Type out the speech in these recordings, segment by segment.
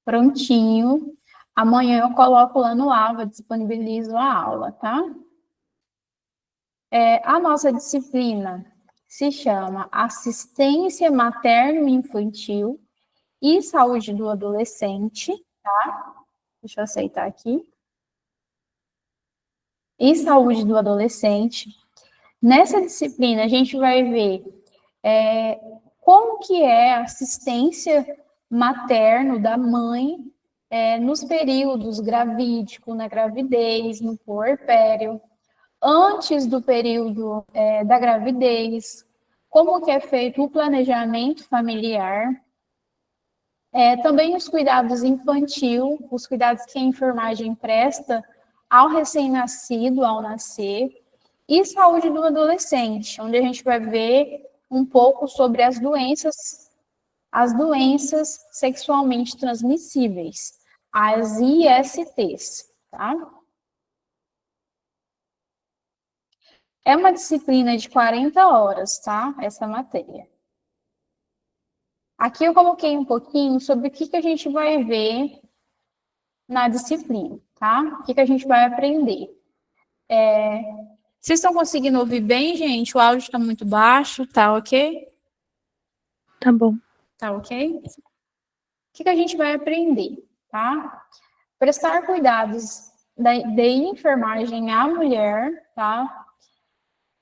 prontinho. Amanhã eu coloco lá no AVA, disponibilizo a aula, tá? A nossa disciplina se chama Assistência Materno-Infantil e Saúde do Adolescente, tá? Deixa eu aceitar aqui. E Saúde do Adolescente. Nessa disciplina, a gente vai ver como que é a assistência materno da mãe nos períodos gravídico, na gravidez, no puerpério, antes do período da gravidez, como que é feito o planejamento familiar, também os cuidados infantil, os cuidados que a enfermagem presta ao recém-nascido, ao nascer, e saúde do adolescente, onde a gente vai ver um pouco sobre as doenças sexualmente transmissíveis, as ISTs, tá? É uma disciplina de 40 horas, tá? Essa matéria. Aqui eu coloquei um pouquinho sobre o que a gente vai ver na disciplina, tá? O que a gente vai aprender. Vocês estão conseguindo ouvir bem, gente? O áudio está muito baixo, tá ok? Tá bom. Tá ok? O que a gente vai aprender, tá? Prestar cuidados de enfermagem à mulher, tá?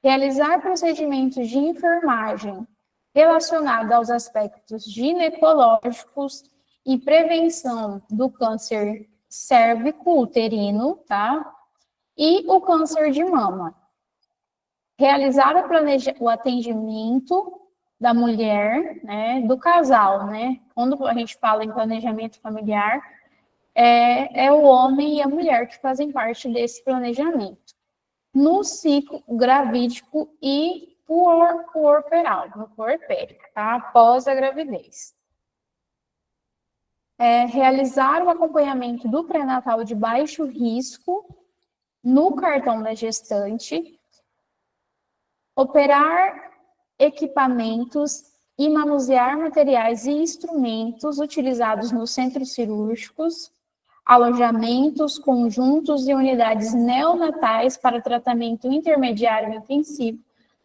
Realizar procedimentos de enfermagem relacionados aos aspectos ginecológicos e prevenção do câncer cérvico-uterino, tá? E o câncer de mama. Realizar o atendimento da mulher, né, do casal, né? Quando a gente fala em planejamento familiar, é o homem e a mulher que fazem parte desse planejamento. No ciclo gravídico e puerperal, no puerpério, tá? Após a gravidez. Realizar o acompanhamento do pré-natal de baixo risco no cartão da gestante, operar equipamentos e manusear materiais e instrumentos utilizados nos centros cirúrgicos, alojamentos, conjuntos e unidades neonatais para tratamento intermediário e intensivo.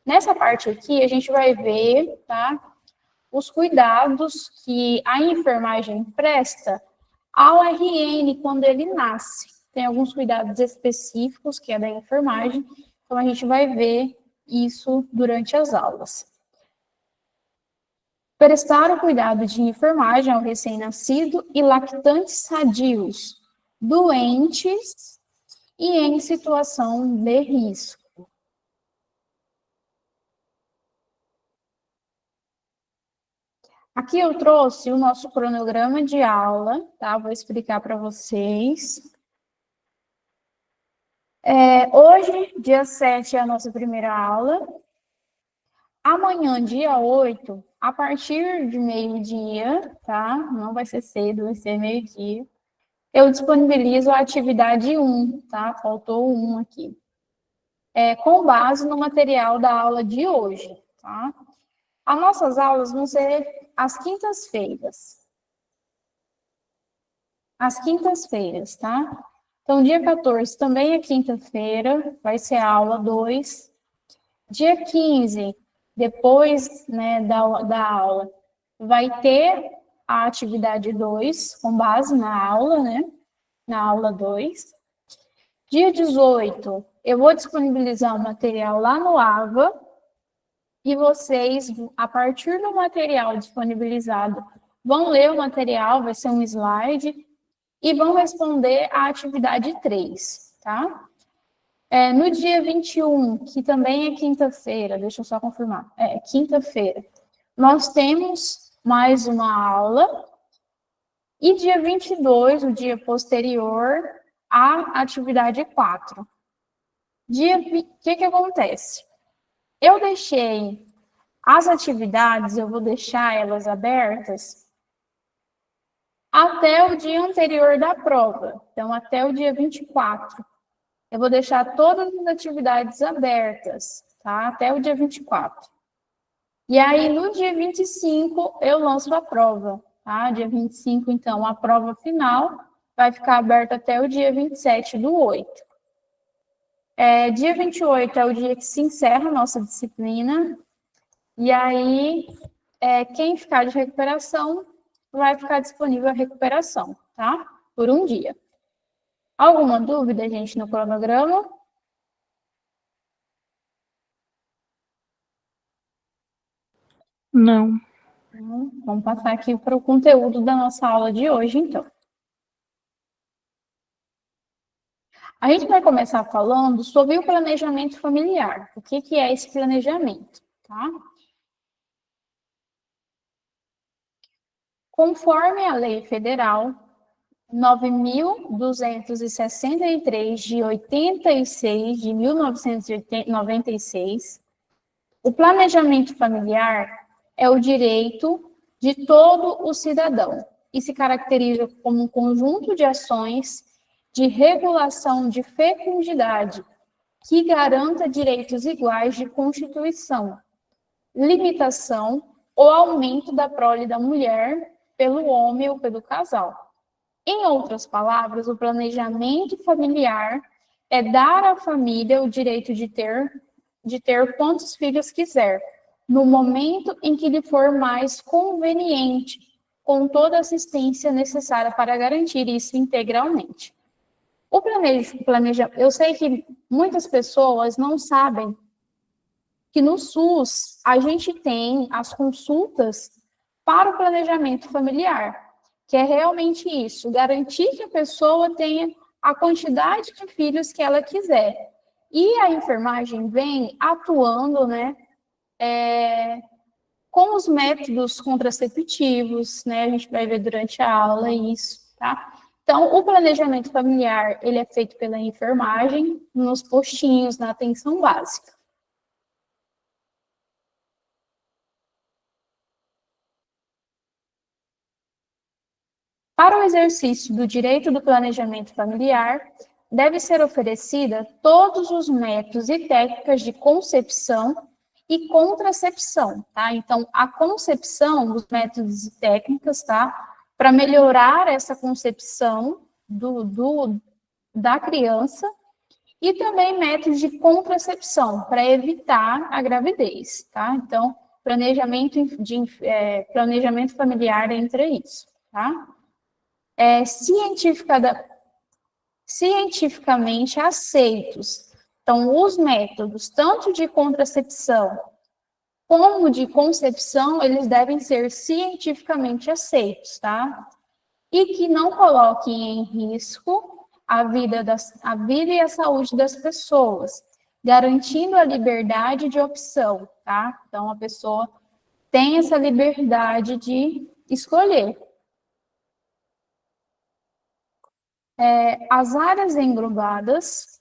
Nessa parte aqui, a gente vai ver, tá, os cuidados que a enfermagem presta ao RN quando ele nasce. Tem alguns cuidados específicos que é da enfermagem, então a gente vai ver isso durante as aulas. Prestar o cuidado de enfermagem ao recém-nascido e lactantes sadios, doentes e em situação de risco. Aqui eu trouxe o nosso cronograma de aula, tá? Vou explicar para vocês. Hoje, dia 7, é a nossa primeira aula. Amanhã, dia 8, a partir de meio-dia, tá? Não vai ser cedo, vai ser meio-dia. Eu disponibilizo a atividade 1, tá? Faltou 1 aqui. Com base no material da aula de hoje, tá? As nossas aulas vão ser às quintas-feiras. Às quintas-feiras, tá? Então, dia 14 também é quinta-feira, vai ser a aula 2. Dia 15, depois, né, da aula, vai ter a atividade 2, com base na aula, né? Na aula 2. Dia 18, eu vou disponibilizar o material lá no AVA, e vocês, a partir do material disponibilizado, vão ler o material, vai ser um slide, e vão responder a atividade 3, tá? No dia 21, que também é quinta-feira, deixa eu só confirmar, quinta-feira, nós temos mais uma aula, e dia 22, o dia posterior, a atividade 4. O que acontece? Eu deixei as atividades, eu vou deixar elas abertas até o dia anterior da prova, então até o dia 24. Eu vou deixar todas as atividades abertas, tá? Até o dia 24. E aí, no dia 25, eu lanço a prova. tá? Dia 25, então, a prova final vai ficar aberta até o dia 27/8. Dia 28 é o dia que se encerra a nossa disciplina, e aí quem ficar de recuperação vai ficar disponível a recuperação, tá? Por um dia. Alguma dúvida, gente, no cronograma? Não. Vamos passar aqui para o conteúdo da nossa aula de hoje, então. A gente vai começar falando sobre o planejamento familiar. O que é esse planejamento, tá? Conforme a Lei Federal 9.263 de 86 de 1996, o planejamento familiar é o direito de todo o cidadão e se caracteriza como um conjunto de ações de regulação de fecundidade que garanta direitos iguais de constituição, limitação ou aumento da prole da mulher pelo homem ou pelo casal. Em outras palavras, o planejamento familiar é dar à família o direito de ter quantos filhos quiser, no momento em que lhe for mais conveniente, com toda a assistência necessária para garantir isso integralmente. Eu sei que muitas pessoas não sabem que no SUS a gente tem as consultas para o planejamento familiar, que é realmente isso, garantir que a pessoa tenha a quantidade de filhos que ela quiser. E a enfermagem vem atuando, né, com os métodos contraceptivos, né, a gente vai ver durante a aula isso, tá? Então, o planejamento familiar, ele é feito pela enfermagem, nos postinhos, na atenção básica. Para o exercício do direito do planejamento familiar, deve ser oferecida todos os métodos e técnicas de concepção e contracepção, tá? Então, a concepção, os métodos e técnicas, tá? Para melhorar essa concepção da criança e também métodos de contracepção para evitar a gravidez, tá? Então, planejamento familiar entra isso, tá? Cientificamente aceitos. Então, os métodos, tanto de contracepção como de concepção, eles devem ser cientificamente aceitos, tá? E que não coloquem em risco a vida e a saúde das pessoas, garantindo a liberdade de opção, tá? Então, a pessoa tem essa liberdade de escolher. As áreas englobadas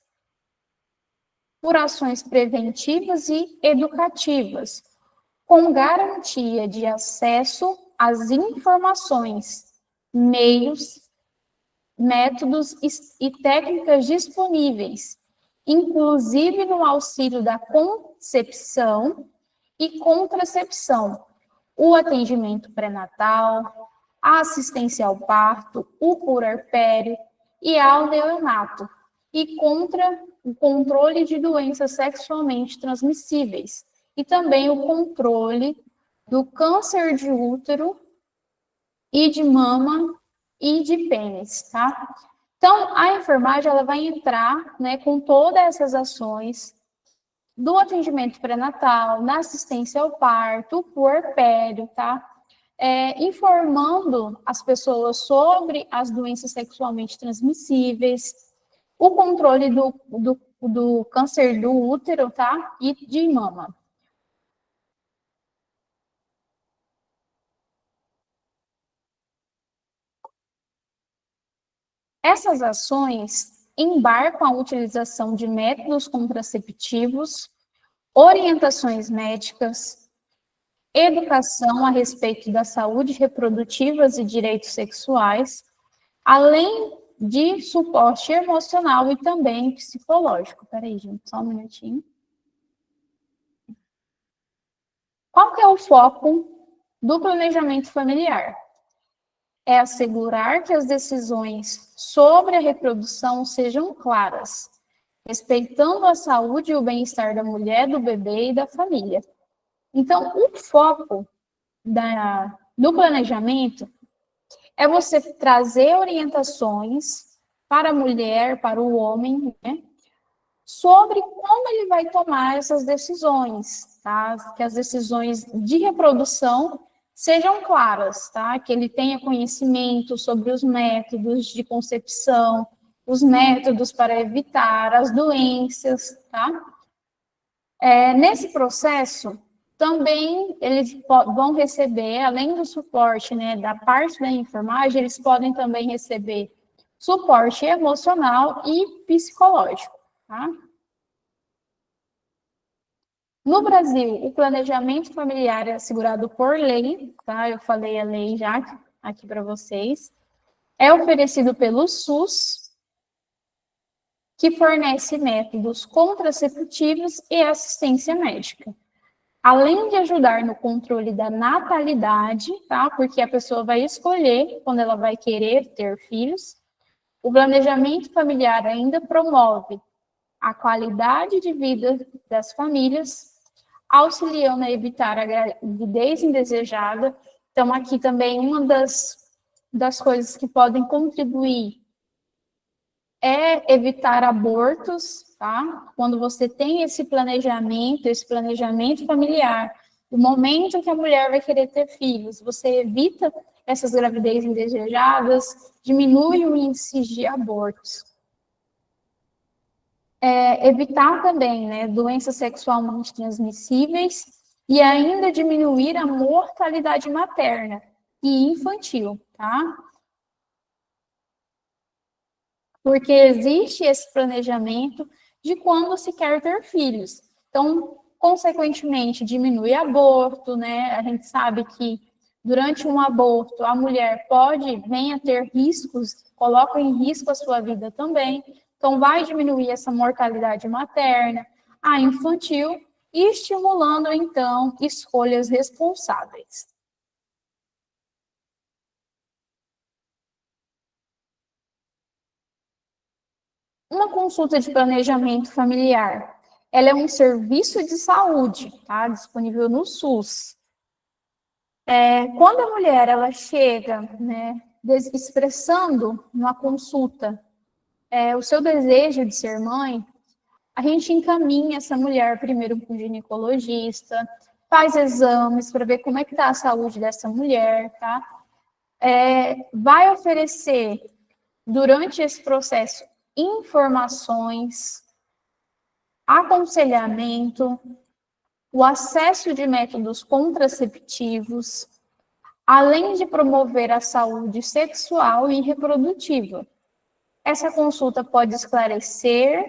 por ações preventivas e educativas, com garantia de acesso às informações, meios, métodos e técnicas disponíveis, inclusive no auxílio da concepção e contracepção, o atendimento pré-natal, a assistência ao parto, o puerpério e ao neonato, e contra o controle de doenças sexualmente transmissíveis, e também o controle do câncer de útero e de mama e de pênis, tá? Então, a enfermagem ela vai entrar, né, com todas essas ações do atendimento pré-natal, na assistência ao parto, o puerpério, tá? Informando as pessoas sobre as doenças sexualmente transmissíveis, o controle do câncer do útero, tá? E de mama. Essas ações embarcam a utilização de métodos contraceptivos, orientações médicas, educação a respeito da saúde reprodutiva e direitos sexuais, além de suporte emocional e também psicológico. Peraí, gente, só um minutinho. Qual que é o foco do planejamento familiar? é assegurar que as decisões sobre a reprodução sejam claras, respeitando a saúde e o bem-estar da mulher, do bebê e da família. Então, o foco do planejamento é você trazer orientações para a mulher, para o homem, né, sobre como ele vai tomar essas decisões, tá? Que as decisões de reprodução sejam claras, tá? Que ele tenha conhecimento sobre os métodos de concepção, os métodos para evitar as doenças, tá? Nesse processo, também eles vão receber, além do suporte, né, da parte da enfermagem, eles podem também receber suporte emocional e psicológico, tá? No Brasil, o planejamento familiar é assegurado por lei, tá? Eu falei a lei já aqui para vocês. É oferecido pelo SUS, que fornece métodos contraceptivos e assistência médica. Além de ajudar no controle da natalidade, tá? Porque a pessoa vai escolher quando ela vai querer ter filhos. O planejamento familiar ainda promove a qualidade de vida das famílias, auxiliando a evitar a gravidez indesejada. Então, aqui também uma das coisas que podem contribuir é evitar abortos, tá? Quando você tem esse planejamento familiar, o momento que a mulher vai querer ter filhos, você evita essas gravidez indesejadas, diminui o índice de abortos. Evitar também, né, doenças sexualmente transmissíveis e ainda diminuir a mortalidade materna e infantil, tá? Porque existe esse planejamento de quando se quer ter filhos. Então, consequentemente, diminui aborto, né? A gente sabe que durante um aborto a mulher venha ter riscos, coloca em risco a sua vida também. Então, vai diminuir essa mortalidade materna, a infantil, e estimulando, então, escolhas responsáveis. Uma consulta de planejamento familiar, ela é um serviço de saúde, tá? Disponível no SUS. Quando a mulher ela chega, né, expressando numa consulta o seu desejo de ser mãe, a gente encaminha essa mulher primeiro para o ginecologista, faz exames para ver como é que está a saúde dessa mulher, tá? Vai oferecer, durante esse processo, informações, aconselhamento, o acesso de métodos contraceptivos, além de promover a saúde sexual e reprodutiva. Essa consulta pode esclarecer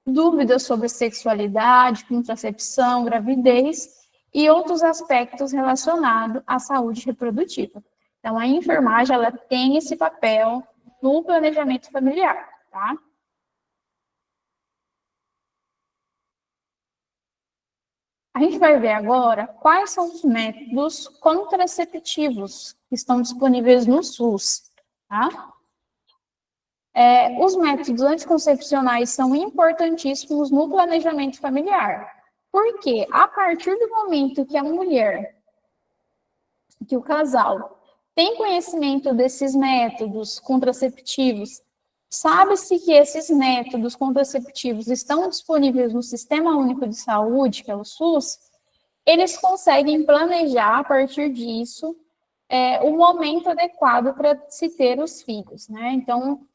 dúvidas sobre sexualidade, contracepção, gravidez e outros aspectos relacionados à saúde reprodutiva. Então, a enfermagem ela tem esse papel no planejamento familiar, tá? A gente vai ver agora quais são os métodos contraceptivos que estão disponíveis no SUS, tá? Os métodos anticoncepcionais são importantíssimos no planejamento familiar, porque a partir do momento que a mulher, que o casal, tem conhecimento desses métodos contraceptivos, sabe-se que esses métodos contraceptivos estão disponíveis no Sistema Único de Saúde, que é o SUS, eles conseguem planejar, a partir disso, o momento adequado para se ter os filhos, né? Então,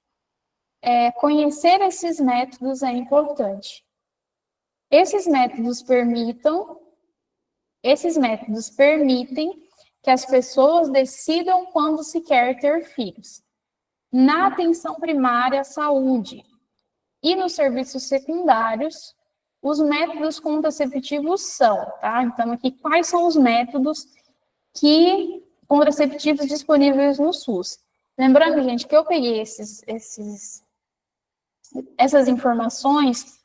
conhecer esses métodos é importante. Esses métodos permitem que as pessoas decidam quando se quer ter filhos. Na atenção primária à saúde e nos serviços secundários, os métodos contraceptivos são, tá? Então, aqui, quais são os métodos contraceptivos disponíveis no SUS? Lembrando, gente, que eu peguei essas informações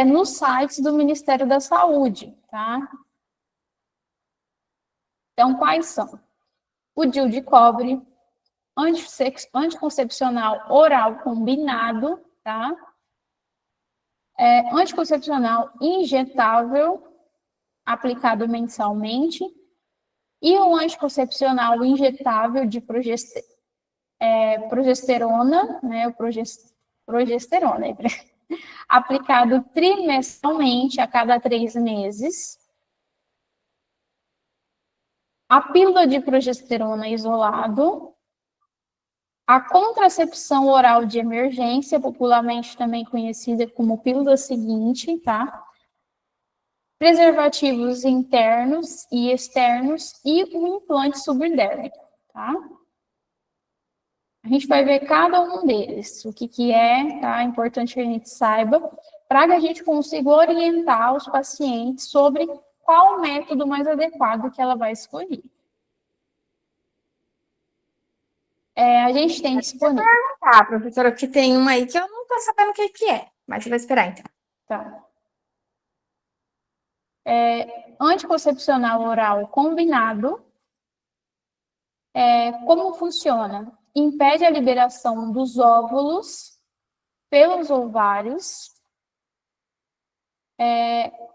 nos sites do Ministério da Saúde, tá? Então, quais são? o DIU de cobre, anticoncepcional oral combinado, tá? Anticoncepcional injetável, aplicado mensalmente, e o anticoncepcional injetável de progesterona, né, progesterona, aplicado trimestralmente a cada 3 meses. A pílula de progesterona isolado, a contracepção oral de emergência, popularmente também conhecida como pílula seguinte, tá? Preservativos internos e externos e o implante subdérmico, tá? A gente vai ver cada um deles, o que que é, tá? É importante que a gente saiba, para que a gente consiga orientar os pacientes sobre qual o método mais adequado que ela vai escolher. A gente tem disponível. Tá, professora, que tem uma aí que eu não tô sabendo o que que é, mas você vai esperar então. Tá. Anticoncepcional oral combinado. Como funciona? Impede a liberação dos óvulos pelos ovários.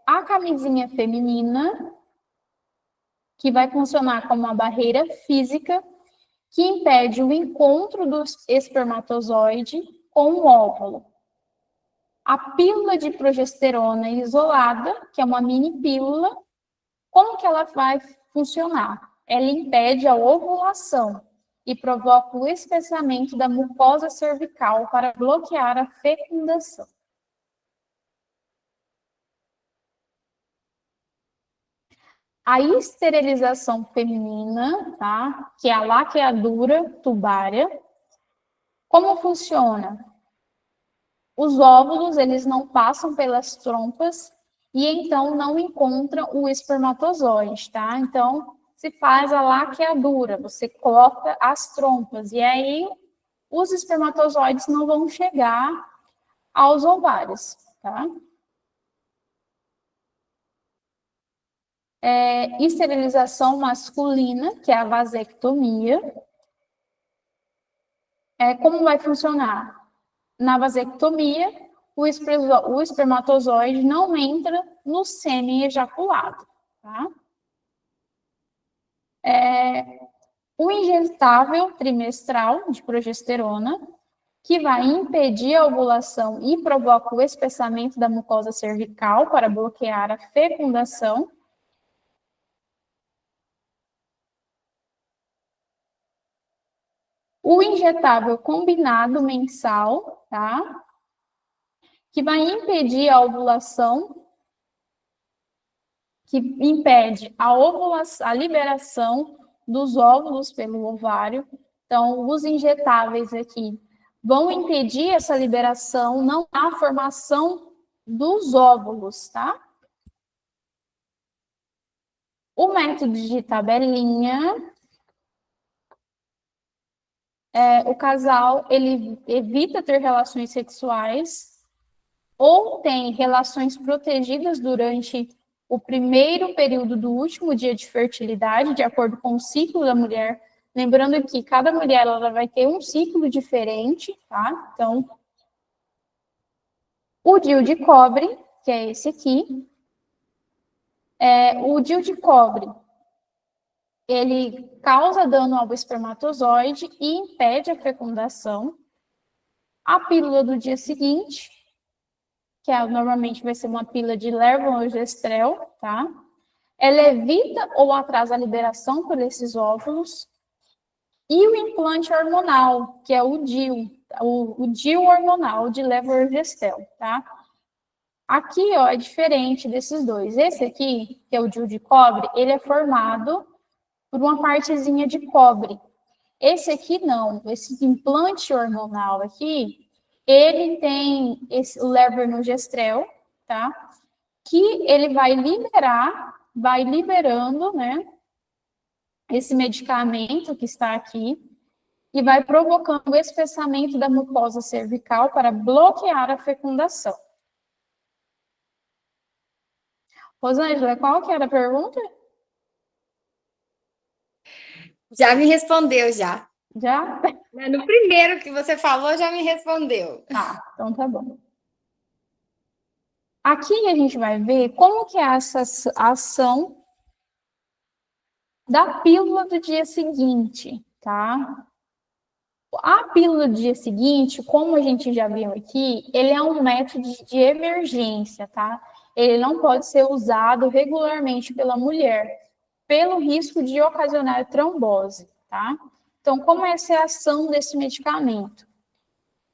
A camisinha feminina, que vai funcionar como uma barreira física que impede o encontro do espermatozoide com o óvulo. A pílula de progesterona isolada, que é uma mini pílula, como que ela vai funcionar? Ela impede a ovulação e provoca o espessamento da mucosa cervical para bloquear a fecundação. A esterilização feminina, tá? Que é a laqueadura tubária. Como funciona? Os óvulos, eles não passam pelas trompas e então não encontram o espermatozoide, tá? Então, se faz a laqueadura, você coloca as trompas e aí os espermatozoides não vão chegar aos ovários, tá? Esterilização masculina, que é a vasectomia. Como vai funcionar? Na vasectomia, o espermatozoide não entra no sêmen ejaculado, tá? O injetável trimestral de progesterona, que vai impedir a ovulação e provoca o espessamento da mucosa cervical para bloquear a fecundação. O injetável combinado mensal, tá? Que vai impedir a ovulação, que impede a ovulação, a liberação dos óvulos pelo ovário. Então, os injetáveis aqui vão impedir essa liberação, não há formação dos óvulos, tá? O método de tabelinha, o casal, ele evita ter relações sexuais ou tem relações protegidas durante o primeiro período do último dia de fertilidade, de acordo com o ciclo da mulher. Lembrando que cada mulher ela vai ter um ciclo diferente, tá? Então, o DIU de cobre, que é esse aqui, o DIU de cobre, ele causa dano ao espermatozoide e impede a fecundação. A pílula do dia seguinte, que normalmente vai ser uma pílula de levonorgestrel, tá? Ela evita ou atrasa a liberação por esses óvulos. E o implante hormonal, que é o DIU, o DIU hormonal de levonorgestrel, tá? Aqui, ó, é diferente desses dois. Esse aqui, que é o DIU de cobre, ele é formado por uma partezinha de cobre. Esse aqui não, esse implante hormonal aqui, ele tem esse levonorgestrel, tá? Que ele vai liberando, né, esse medicamento que está aqui, e vai provocando o espessamento da mucosa cervical para bloquear a fecundação. Rosângela, qual que era a pergunta? Já me respondeu, já. Já? No primeiro que você falou, já me respondeu. Tá, então tá bom. Aqui a gente vai ver como que é essa ação da pílula do dia seguinte, tá? A pílula do dia seguinte, como a gente já viu aqui, ele é um método de emergência, tá? Ele não pode ser usado regularmente pela mulher, pelo risco de ocasionar trombose, tá? Então, como é essa ação desse medicamento?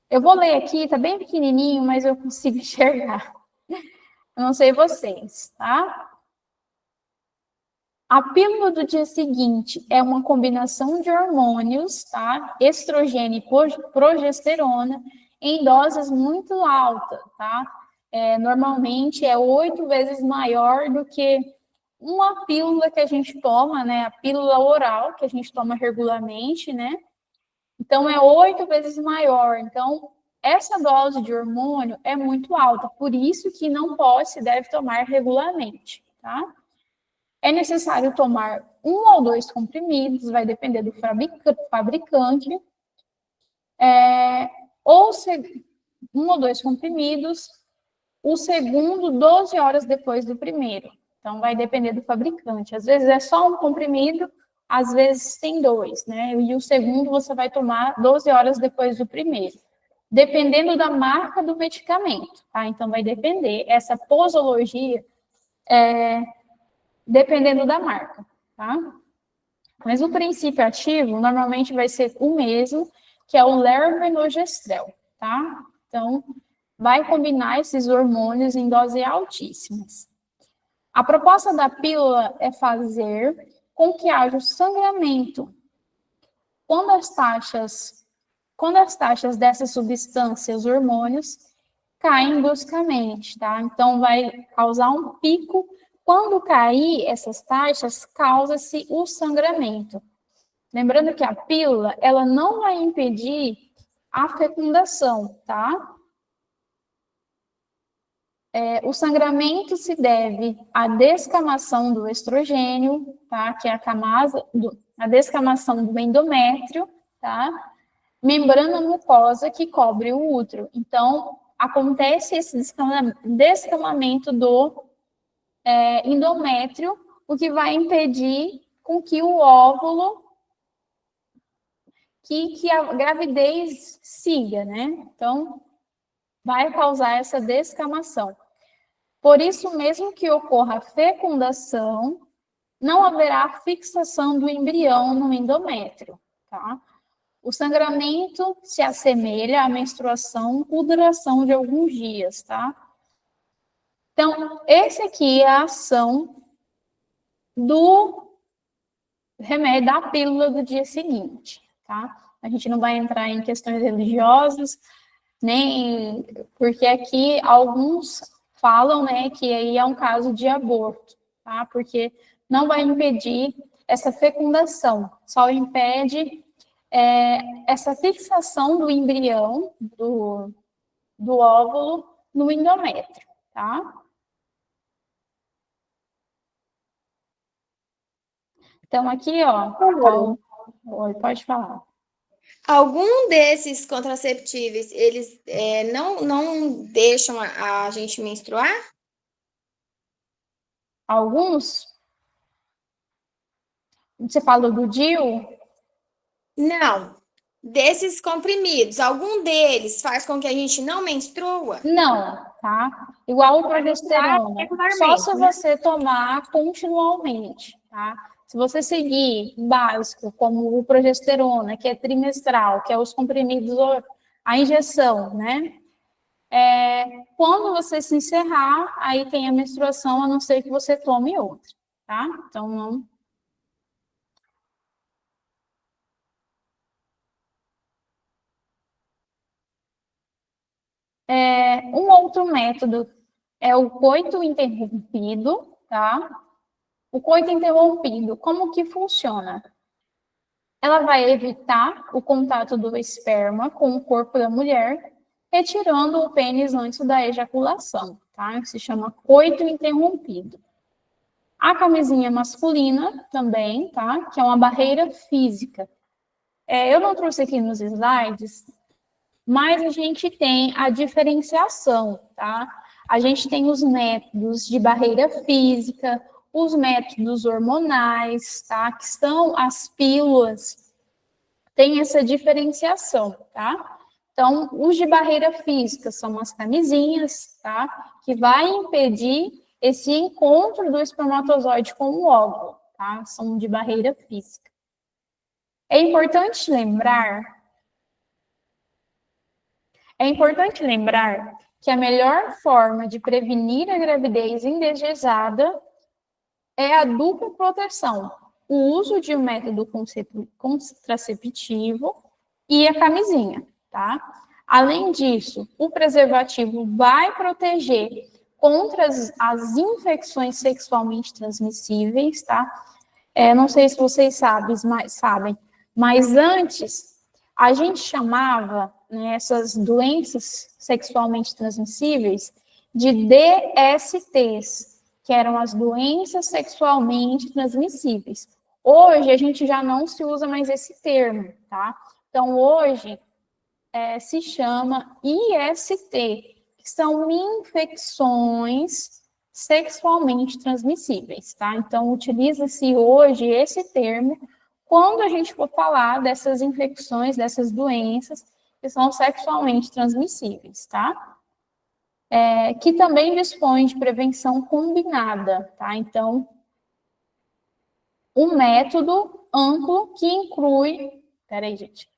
Eu vou ler aqui, tá bem pequenininho, mas eu consigo enxergar. Eu não sei vocês, tá? A pílula do dia seguinte é uma combinação de hormônios, tá? Estrogênio e progesterona em doses muito altas, tá? Normalmente é 8 vezes maior do que uma pílula que a gente toma, né? A pílula oral que a gente toma regularmente, né? Então é 8 vezes maior. Então essa dose de hormônio é muito alta, por isso que não pode, se deve tomar regularmente, tá? É necessário tomar 1 ou 2 comprimidos, vai depender do fabricante, ou 1 ou 2 comprimidos, o segundo 12 horas depois do primeiro. Então, vai depender do fabricante. Às vezes é só um comprimido, às vezes tem 2, né? E o segundo você vai tomar 12 horas depois do primeiro. Dependendo da marca do medicamento, tá? Então, vai depender. Essa posologia dependendo da marca, tá? Mas o princípio ativo normalmente vai ser o mesmo, que é o levonorgestrel, tá? Então, vai combinar esses hormônios em doses altíssimas. A proposta da pílula é fazer com que haja o sangramento. Quando as taxas dessas substâncias, hormônios, caem bruscamente, tá? Então, vai causar um pico. Quando cair essas taxas, causa-se o sangramento. Lembrando que a pílula, ela não vai impedir a fecundação, tá? O sangramento se deve à descamação do estrogênio, tá? Que é a descamação do endométrio, tá? Membrana mucosa que cobre o útero. Então, acontece esse descamamento do endométrio, o que vai impedir com que o óvulo, que a gravidez siga, né? Então, vai causar essa descamação. Por isso, mesmo que ocorra a fecundação, não haverá fixação do embrião no endométrio, tá? O sangramento se assemelha à menstruação por duração de alguns dias, tá? Então, esse aqui é a ação do remédio, da pílula do dia seguinte, tá? A gente não vai entrar em questões religiosas, nem porque aqui alguns falam, né, que aí é um caso de aborto, tá? Porque não vai impedir essa fecundação, só impede essa fixação do embrião, do óvulo, no endométrio, tá? Então, aqui, ó, pode falar. Algum desses contraceptivos, eles não deixam a gente menstruar? Alguns? Você falou do DIU? Não. Desses comprimidos, algum deles faz com que a gente não menstrua? Não, tá? Igual o progesterona. Só se você tomar continuamente, tá? Se você seguir básico, como o progesterona, que é trimestral, que é os comprimidos, a injeção, né? Quando você se encerrar, aí tem a menstruação, a não ser que você tome outra, tá? Então, não. Um outro método é o coito interrompido, tá? O coito interrompido, como que funciona? Ela vai evitar o contato do esperma com o corpo da mulher, retirando o pênis antes da ejaculação, tá? Se chama coito interrompido. A camisinha masculina também, tá? Que é uma barreira física. Eu não trouxe aqui nos slides, mas a gente tem a diferenciação, tá? A gente tem os métodos de barreira física, os métodos hormonais, tá? Que são as pílulas, tem essa diferenciação, tá? Então, os de barreira física são as camisinhas, tá? Que vai impedir esse encontro do espermatozoide com o óvulo, tá? São de barreira física. É importante lembrar que a melhor forma de prevenir a gravidez indesejada é a dupla proteção, o uso de um método contraceptivo e a camisinha, tá? Além disso, o preservativo vai proteger contra as infecções sexualmente transmissíveis, tá? Não sei se vocês sabem, mas antes a gente chamava, né, essas doenças sexualmente transmissíveis de DSTs, que eram as doenças sexualmente transmissíveis. Hoje a gente já não se usa mais esse termo, tá? Então hoje se chama IST, que são infecções sexualmente transmissíveis, tá? Então utiliza-se hoje esse termo quando a gente for falar dessas infecções, dessas doenças que são sexualmente transmissíveis, tá? Que também dispõe de prevenção combinada, tá? Então, um método amplo que inclui... Peraí, gente.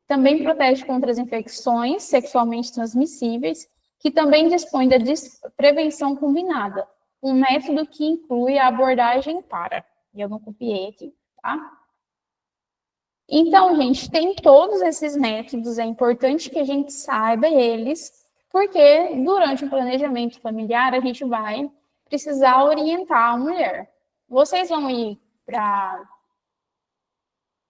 Também protege contra as infecções sexualmente transmissíveis, que também dispõe da prevenção combinada, um método que inclui a abordagem para. E eu não copiei aqui, tá? Então, gente, tem todos esses métodos, é importante que a gente saiba eles, porque durante o planejamento familiar a gente vai precisar orientar a mulher. Vocês vão ir para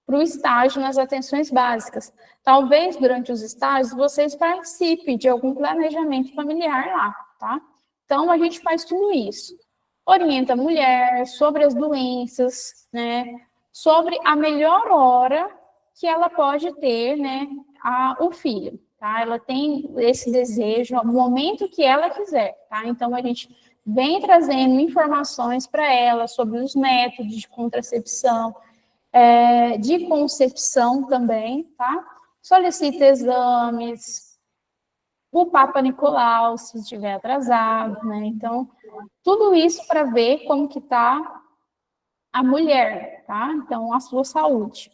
o estágio nas atenções básicas. Talvez durante os estágios vocês participem de algum planejamento familiar lá, tá? Então, a gente faz tudo isso. Orienta a mulher sobre as doenças, né? Sobre a melhor hora que ela pode ter, né? O filho, tá? Ela tem esse desejo no momento que ela quiser, tá? Então, a gente vem trazendo informações para ela sobre os métodos de contracepção, de concepção também, tá? Solicita exames, o Papa Nicolau, se estiver atrasado, né? Então, tudo isso para ver como que tá a mulher, tá? Então, a sua saúde.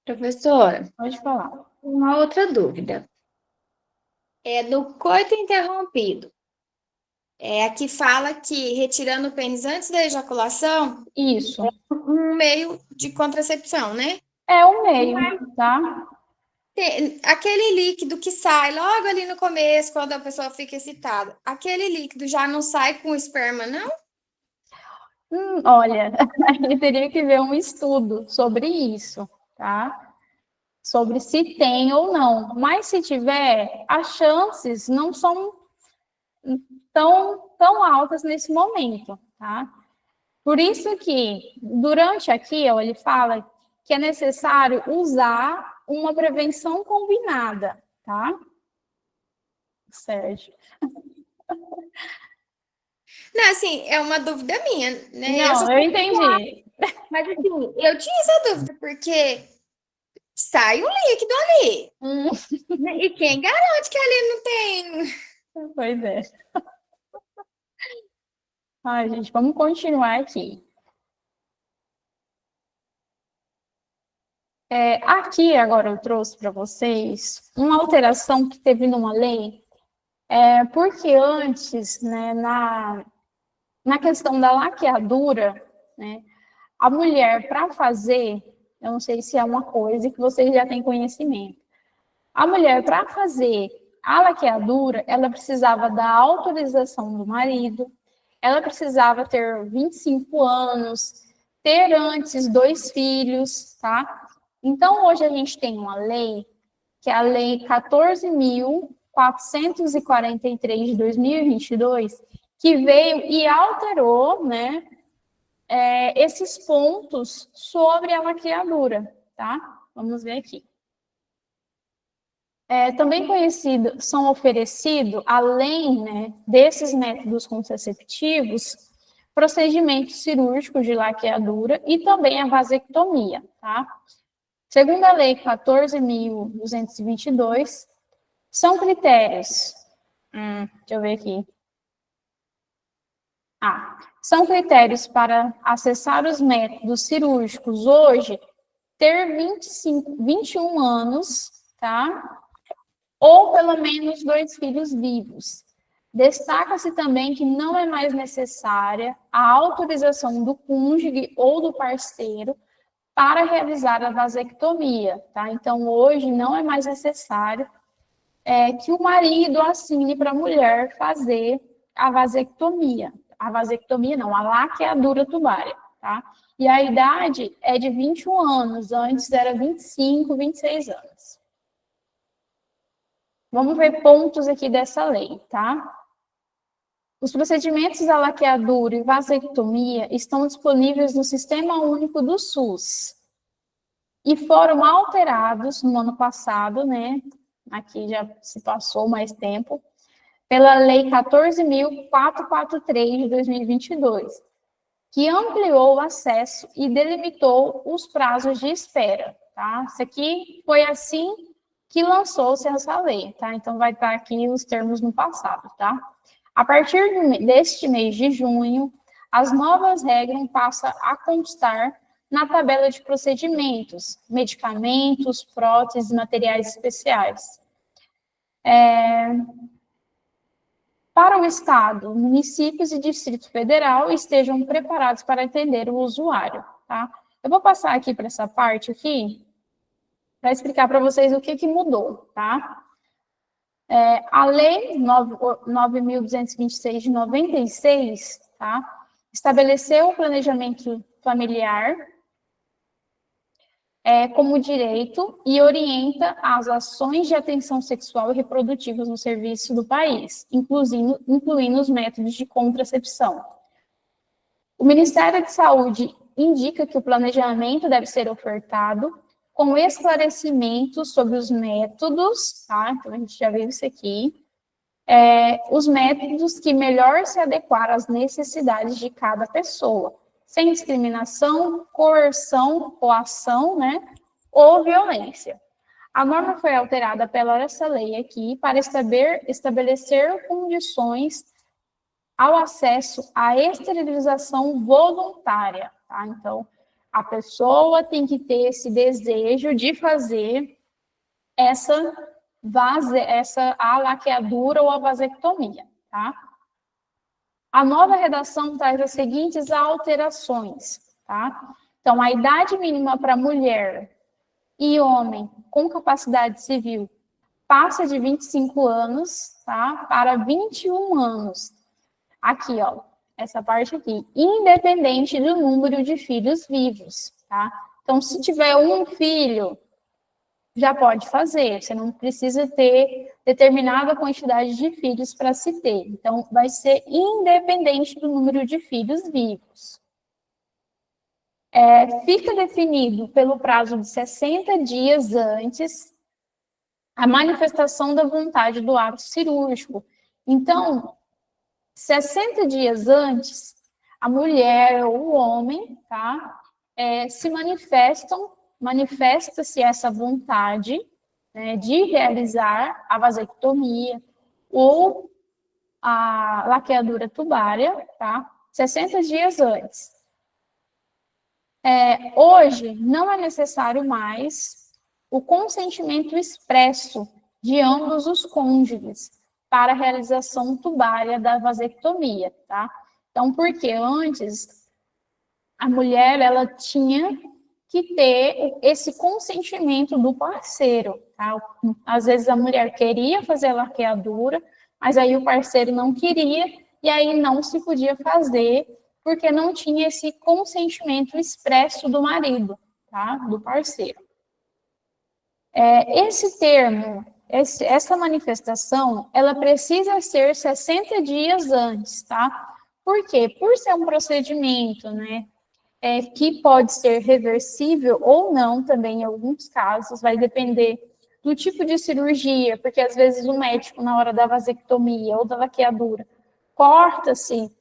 Professora, Pode falar. uma outra dúvida. Do coito interrompido. Aqui fala que retirando o pênis antes da ejaculação Isso. é um meio de contracepção, né? É o meio, tá? Aquele líquido que sai logo ali no começo, quando a pessoa fica excitada, aquele líquido já não sai com esperma, não? Olha, a gente teria que ver um estudo sobre isso, tá? Sobre se tem ou não. Mas se tiver, as chances não são tão altas nesse momento, tá? Por isso que, durante aqui, ó, ele fala que é necessário usar uma prevenção combinada, tá? Sérgio. Não, assim, é uma dúvida minha, né? Não, eu entendi. Mas assim, eu tinha essa dúvida, porque sai um líquido ali. E quem garante que ali não tem? Pois é. Ai, gente, vamos continuar aqui. Aqui, agora, eu trouxe para vocês uma alteração que teve numa lei, porque antes, né, na questão da laqueadura, né, a mulher, para fazer, eu não sei se é uma coisa que vocês já têm conhecimento, a mulher, para fazer a laqueadura, ela precisava da autorização do marido, ela precisava ter 25 anos, ter antes 2 filhos, tá? Então, hoje a gente tem uma lei, que é a Lei 14.000, 443 de 2022, que veio e alterou, né, esses pontos sobre a laqueadura, tá? Vamos ver aqui. Também são oferecidos, além, né, desses métodos contraceptivos, procedimentos cirúrgicos de laqueadura e também a vasectomia, tá? Segundo a Lei 14.222, são critérios. Deixa eu ver aqui. São critérios para acessar os métodos cirúrgicos hoje ter 21 anos, tá? Ou pelo menos 2 filhos vivos. Destaca-se também que não é mais necessária a autorização do cônjuge ou do parceiro para realizar a vasectomia, tá? Então, hoje não é mais necessário que o marido assine para a mulher fazer a vasectomia. A vasectomia não, a laqueadura tubária, tá? E a idade é de 21 anos, antes era 25, 26 anos. Vamos ver pontos aqui dessa lei, tá? Os procedimentos da laqueadura e vasectomia estão disponíveis no Sistema Único do SUS e foram alterados no ano passado, né? Aqui já se passou mais tempo, pela Lei 14.443 de 2022, que ampliou o acesso e delimitou os prazos de espera, tá? Isso aqui foi assim que lançou-se essa lei, tá? Então, vai estar aqui os termos no passado, tá? A partir deste mês de junho, as novas regras passam a constar na tabela de procedimentos, medicamentos, próteses, materiais especiais. Para o Estado, municípios e Distrito Federal estejam preparados para atender o usuário, tá? Eu vou passar aqui para essa parte aqui, para explicar para vocês o que mudou, tá? A Lei 9.226 de 96, tá? Estabeleceu o planejamento familiar como direito e orienta as ações de atenção sexual e reprodutiva no serviço do país, incluindo os métodos de contracepção. O Ministério da Saúde indica que o planejamento deve ser ofertado com esclarecimentos sobre os métodos, tá? Então, a gente já viu isso aqui. Os métodos que melhor se adequar às necessidades de cada pessoa, sem discriminação, coerção, coação, né? Ou violência. A norma foi alterada pela essa lei aqui para estabelecer condições ao acesso à esterilização voluntária, tá? Então, a pessoa tem que ter esse desejo de fazer a laqueadura ou a vasectomia, tá? A nova redação traz as seguintes alterações, tá? Então, a idade mínima para mulher e homem com capacidade civil passa de 25 anos, tá? Para 21 anos. Aqui, ó, essa parte aqui, independente do número de filhos vivos, tá? Então, se tiver um filho, já pode fazer, você não precisa ter determinada quantidade de filhos para se ter. Então, vai ser independente do número de filhos vivos. Fica definido pelo prazo de 60 dias antes a manifestação da vontade do ato cirúrgico. Então, 60 dias antes, a mulher ou o homem, tá, manifesta-se essa vontade, né, de realizar a vasectomia ou a laqueadura tubária, tá, 60 dias antes. Hoje, não é necessário mais o consentimento expresso de ambos os cônjuges para a realização tubária da vasectomia, tá? Então, porque antes a mulher ela tinha que ter esse consentimento do parceiro, tá? Às vezes a mulher queria fazer a laqueadura, mas aí o parceiro não queria e aí não se podia fazer porque não tinha esse consentimento expresso do marido, tá? Do parceiro. Esse termo essa manifestação, ela precisa ser 60 dias antes, tá? Por quê? Por ser um procedimento, né, que pode ser reversível ou não também em alguns casos, vai depender do tipo de cirurgia, porque às vezes o médico, na hora da vasectomia ou da laqueadura, corta-se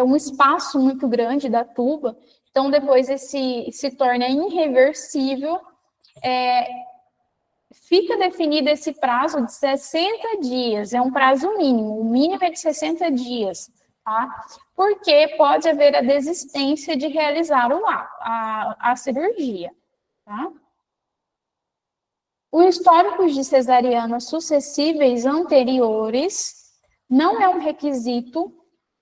um espaço muito grande da tuba, então depois esse se torna irreversível, fica definido esse prazo de 60 dias, é um prazo mínimo, o mínimo é de 60 dias, tá? Porque pode haver a desistência de realizar a cirurgia, tá? O histórico de cesariana sucessíveis anteriores não é um requisito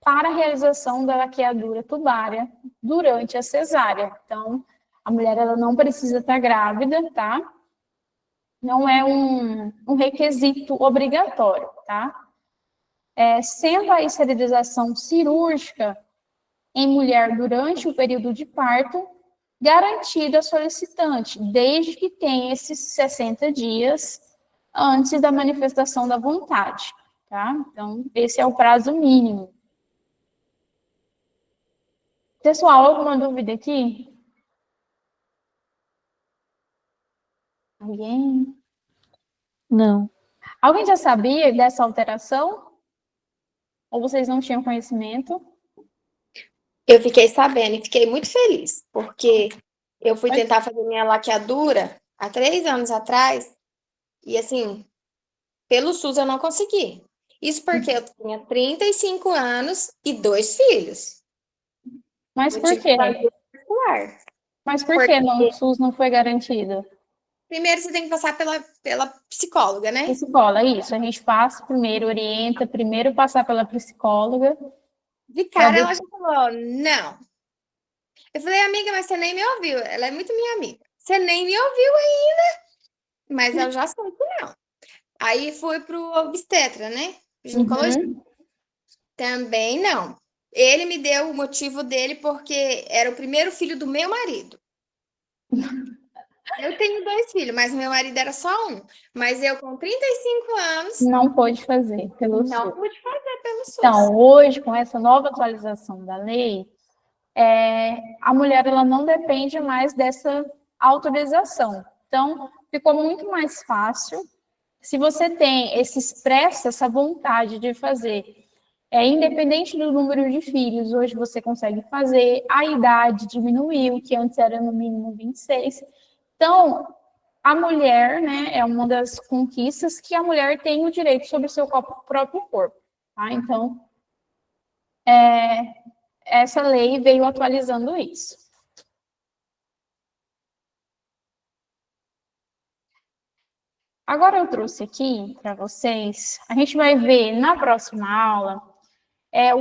para a realização da laqueadura tubária durante a cesárea. Então, a mulher ela não precisa estar grávida, tá? Não é um requisito obrigatório, tá? Sendo a esterilização cirúrgica em mulher durante o período de parto, garantida a solicitante, desde que tenha esses 60 dias antes da manifestação da vontade, tá? Então, esse é o prazo mínimo. Pessoal, alguma dúvida aqui? Alguém? Não. Alguém já sabia dessa alteração? Ou vocês não tinham conhecimento? Eu fiquei sabendo e fiquei muito feliz, porque eu fui tentar fazer minha laqueadura há 3 anos atrás e, assim, pelo SUS eu não consegui. Isso porque eu tinha 35 anos e 2 filhos. Mas Eu por tive que quê? fazer particular. Mas por que o SUS não foi garantido? Primeiro você tem que passar pela psicóloga, né? Psicóloga, isso. A gente faz primeiro, orienta, primeiro passar pela psicóloga. De cara ela já falou, não. Eu falei, amiga, mas você nem me ouviu. Ela é muito minha amiga. Você nem me ouviu ainda, mas eu já sei que não. Aí fui pro obstetra, né? Ginecologista. Uhum. Também não. Ele me deu o motivo dele porque era o primeiro filho do meu marido. Eu tenho 2 filhos, mas meu marido era só um. Mas eu, com 35 anos, Não pôde fazer pelo não SUS. pude fazer pelo SUS. Então, hoje, com essa nova atualização da lei, a mulher ela não depende mais dessa autorização. Então, ficou muito mais fácil. Se você tem expressa essa vontade de fazer, independente do número de filhos, hoje você consegue fazer, a idade diminuiu, que antes era no mínimo 26. Então, a mulher, né, é uma das conquistas que a mulher tem o direito sobre o seu próprio corpo. Tá? Então, essa lei veio atualizando isso. Agora eu trouxe aqui para vocês, a gente vai ver na próxima aula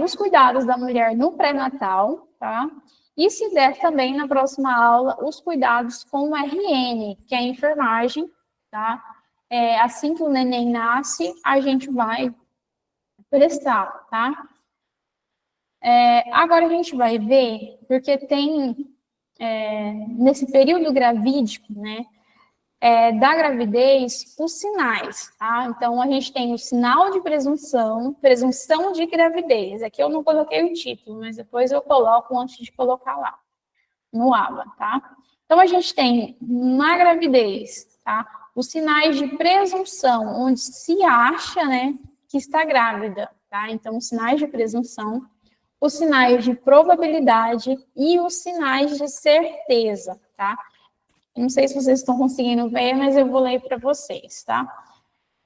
os cuidados da mulher no pré-natal, tá? E se der também na próxima aula, os cuidados com o RN, que é a enfermagem, tá? Assim que o neném nasce, a gente vai prestar, tá? Agora a gente vai ver, porque tem, nesse período gravídico, né? Da gravidez, os sinais, tá? Então, a gente tem o sinal de presunção de gravidez. Aqui eu não coloquei o título, mas depois eu coloco antes de colocar lá, no aba, tá? Então, a gente tem na gravidez, tá? Os sinais de presunção, onde se acha, né, que está grávida, tá? Então, os sinais de presunção, os sinais de probabilidade e os sinais de certeza, tá? Não sei se vocês estão conseguindo ver, mas eu vou ler para vocês, tá?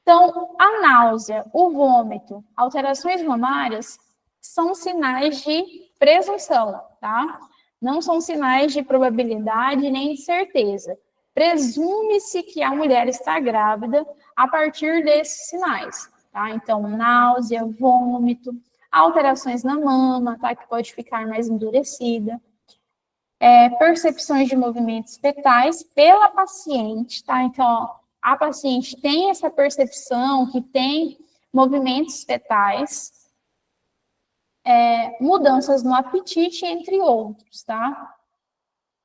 Então, a náusea, o vômito, alterações mamárias são sinais de presunção, tá? Não são sinais de probabilidade nem de certeza. Presume-se que a mulher está grávida a partir desses sinais, tá? Então, náusea, vômito, alterações na mama, tá? Que pode ficar mais endurecida. Percepções de movimentos fetais pela paciente, tá? Então, ó, a paciente tem essa percepção que tem movimentos fetais, mudanças no apetite, entre outros, tá?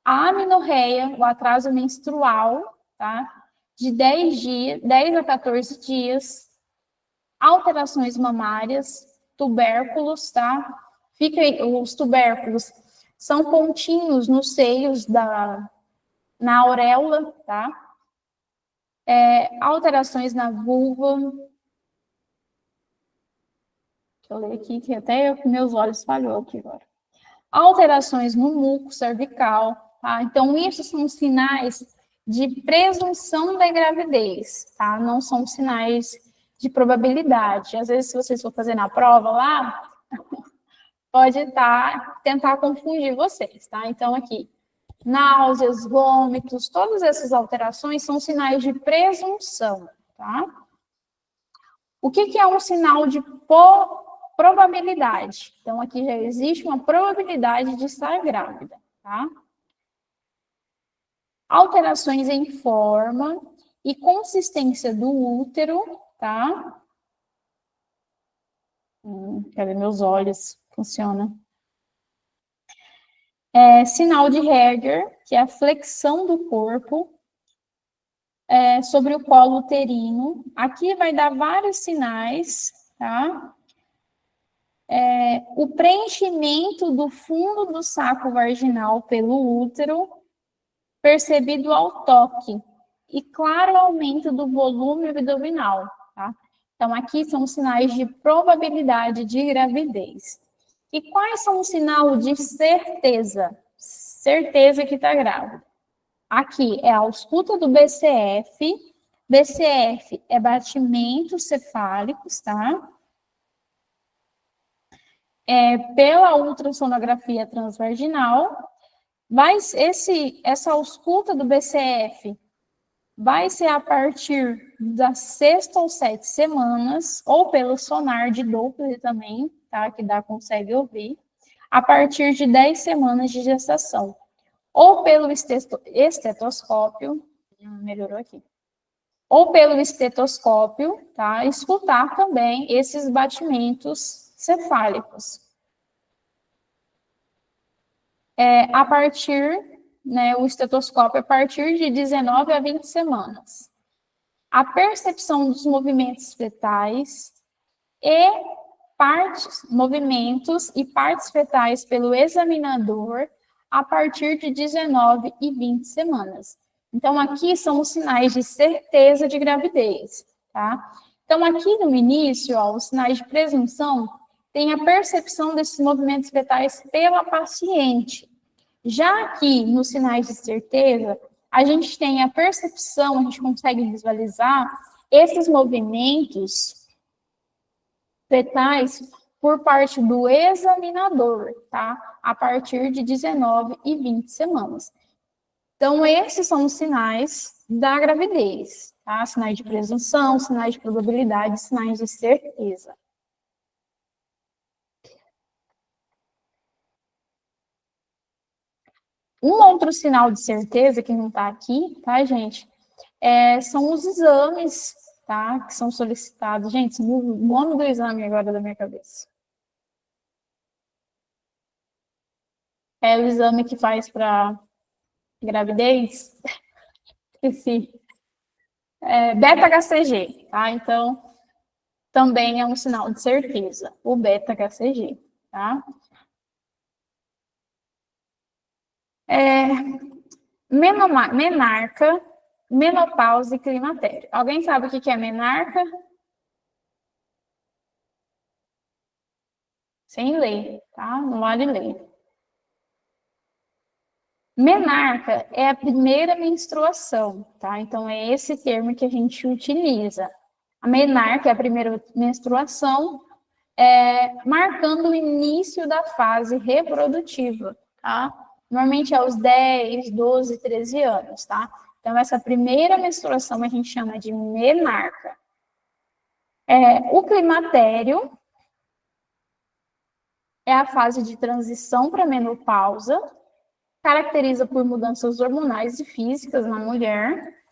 A amenorreia, o atraso menstrual, tá? de 10 a 14 dias, alterações mamárias, tubérculos, tá? Os tubérculos são pontinhos nos seios na auréola, tá? Alterações na vulva. Deixa eu ler aqui, que até meus olhos falhou aqui agora. Alterações no muco cervical, tá? Então, isso são sinais de presunção da gravidez, tá? Não são sinais de probabilidade. Às vezes, se vocês for fazer na prova lá, pode tentar confundir vocês, tá? Então, aqui, náuseas, vômitos, todas essas alterações são sinais de presunção, tá? O que é um sinal de probabilidade? Então, aqui já existe uma probabilidade de estar grávida, tá? Alterações em forma e consistência do útero, tá? Cadê meus olhos? Funciona. Sinal de Heger, que é a flexão do corpo sobre o colo uterino. Aqui vai dar vários sinais, tá? O preenchimento do fundo do saco vaginal pelo útero, percebido ao toque, e claro aumento do volume abdominal, tá? Então, aqui são sinais de probabilidade de gravidez. E quais são os sinais de certeza? Certeza que está grávida. Aqui é a ausculta do BCF. BCF é batimentos cefálicos, tá? Pela ultrassonografia transvaginal. Essa ausculta do BCF vai ser a partir da 6ª ou 7ª semanas, ou pelo sonar de Doppler também, tá? Que consegue ouvir, a partir de 10 semanas de gestação. Ou pelo estetoscópio, melhorou aqui. Ou pelo estetoscópio, tá? Escutar também esses batimentos cefálicos. A partir, o estetoscópio, a partir de 19 a 20 semanas. A percepção dos movimentos fetais movimentos e partes fetais pelo examinador a partir de 19 e 20 semanas. Então, aqui são os sinais de certeza de gravidez, tá? Então, aqui no início, os sinais de presunção tem a percepção desses movimentos fetais pela paciente. Já aqui, nos sinais de certeza, a gente tem a percepção, a gente consegue visualizar esses movimentos fetais por parte do examinador, tá? A partir de 19 e 20 semanas. Então, esses são os sinais da gravidez, tá? Sinais de presunção, sinais de probabilidade, sinais de certeza. Um outro sinal de certeza, que não está aqui, tá, gente? São os exames, tá? Que são solicitados. Gente, o nome do exame agora da minha cabeça. É o exame que faz para gravidez? Esqueci. Beta-HCG, tá? Então, também é um sinal de certeza, o beta-HCG, tá? Menarca, menopausa e climatério. Alguém sabe o que é menarca? Sem ler, tá? Não vale ler. Menarca é a primeira menstruação, tá? Então, é esse termo que a gente utiliza. A menarca é a primeira menstruação, marcando o início da fase reprodutiva, tá? Normalmente é aos 10, 12, 13 anos, tá? Então, essa primeira menstruação a gente chama de menarca. O climatério é a fase de transição para a menopausa, caracteriza por mudanças hormonais e físicas na mulher.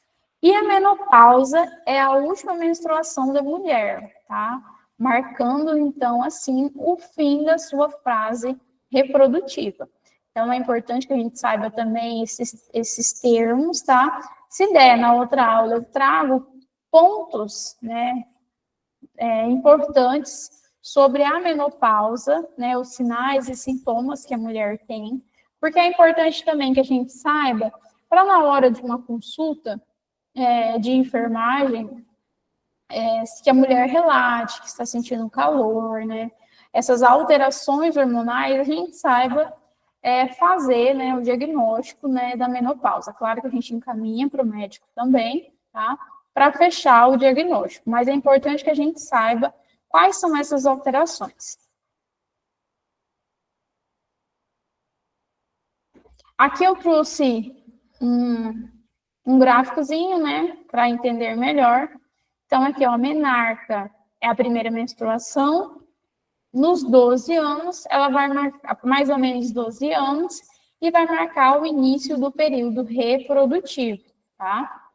E a menopausa é a última menstruação da mulher, tá? Marcando, então, assim, o fim da sua fase reprodutiva. Então, é importante que a gente saiba também esses termos, tá? Se der, na outra aula eu trago pontos, né, importantes sobre a menopausa, né, os sinais e sintomas que a mulher tem, porque é importante também que a gente saiba, para na hora de uma consulta de enfermagem, que a mulher relate, que está sentindo calor, né, essas alterações hormonais, a gente saiba fazer, né, o diagnóstico, né, da menopausa. Claro que a gente encaminha para o médico também, tá? Para fechar o diagnóstico, mas é importante que a gente saiba quais são essas alterações. Aqui eu trouxe um gráficozinho, né, para entender melhor. Então, aqui, ó, a menarca é a primeira menstruação. Nos 12 anos, ela vai marcar mais ou menos 12 anos e vai marcar o início do período reprodutivo, tá?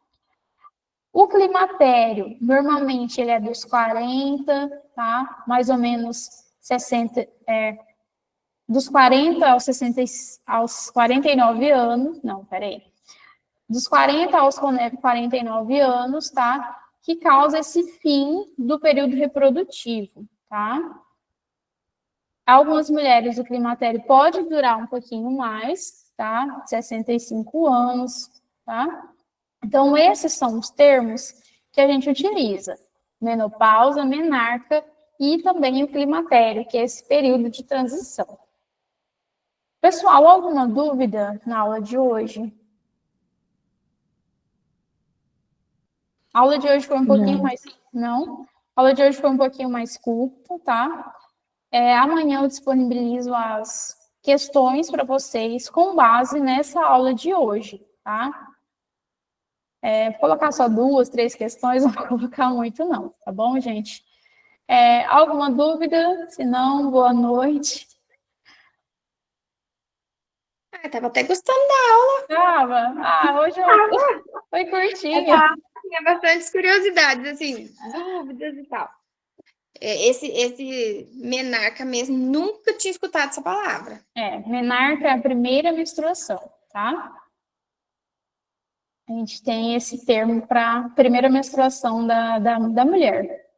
O climatério, normalmente, ele é dos 40, tá? Mais ou menos 60, dos 40 aos 49 anos, não, peraí. Dos 40 aos 49 anos, tá? Que causa esse fim do período reprodutivo, tá? Algumas mulheres, o climatério pode durar um pouquinho mais, tá? 65 anos, tá? Então, esses são os termos que a gente utiliza: menopausa, menarca e também o climatério, que é esse período de transição. Pessoal, alguma dúvida na aula de hoje? A aula de hoje foi um pouquinho mais... Não? A aula de hoje foi um pouquinho mais curta, tá? Amanhã eu disponibilizo as questões para vocês com base nessa aula de hoje, tá? Vou colocar só 2, 3 questões, não vou colocar muito não, tá bom, gente? Alguma dúvida? Se não, boa noite. Tava até gostando da aula. Tava? Hoje foi curtinho. Tinha bastante curiosidades, assim, dúvidas e tal. Esse menarca mesmo, nunca tinha escutado essa palavra. Menarca é a primeira menstruação, tá? A gente tem esse termo para primeira menstruação da mulher.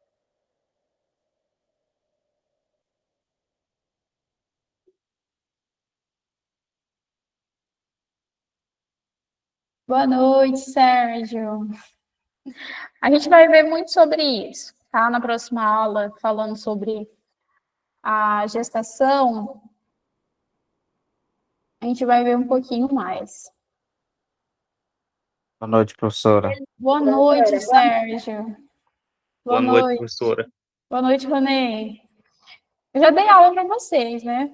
Boa noite, Sérgio. A gente vai ver muito sobre isso, tá? Na próxima aula, falando sobre a gestação, a gente vai ver um pouquinho mais. Boa noite, professora. Boa noite, Sérgio. Boa noite, professora. Boa noite, Ronei. Eu já dei aula para vocês, né?